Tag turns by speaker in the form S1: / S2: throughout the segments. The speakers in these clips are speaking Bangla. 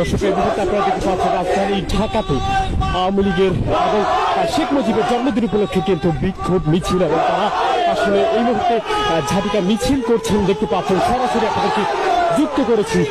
S1: দর্শক এই মুহূর্তে আপনারা দেখতে পাচ্ছেন রাজধানী ঢাকাতে আওয়ামী লীগের এবং শেখ মুজিবের জন্মদিন উপলক্ষে কিন্তু বিক্ষোভ মিছিল এবং তারা আসলে এই মুহূর্তে ঝাঁটিকা মিছিল করছেন দেখতে পাচ্ছেন সরাসরি আপনাদেরকে যুক্ত করেছি।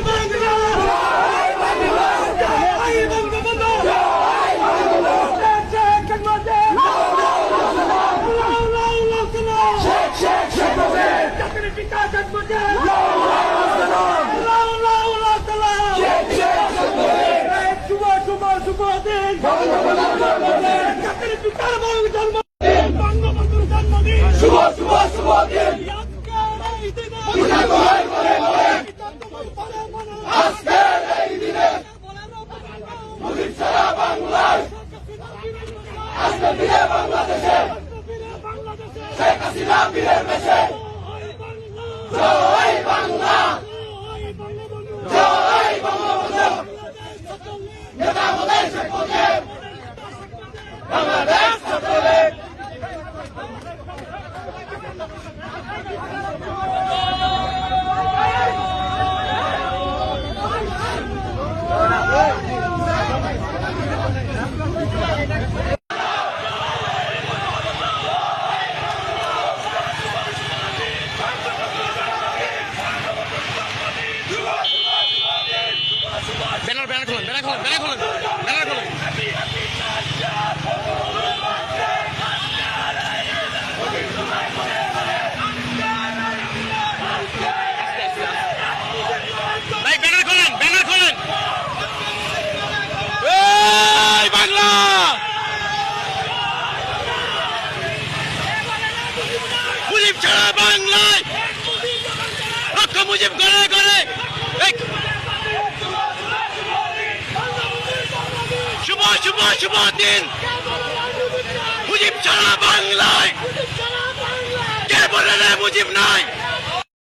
S2: মুজিব ছাড়া বাংলায় লক্ষ মুজিব করে করে শুভ শুভ শুভ দিন। মুজিব ছাড়া বাংলায় কে বলে রে মুজিব নাই।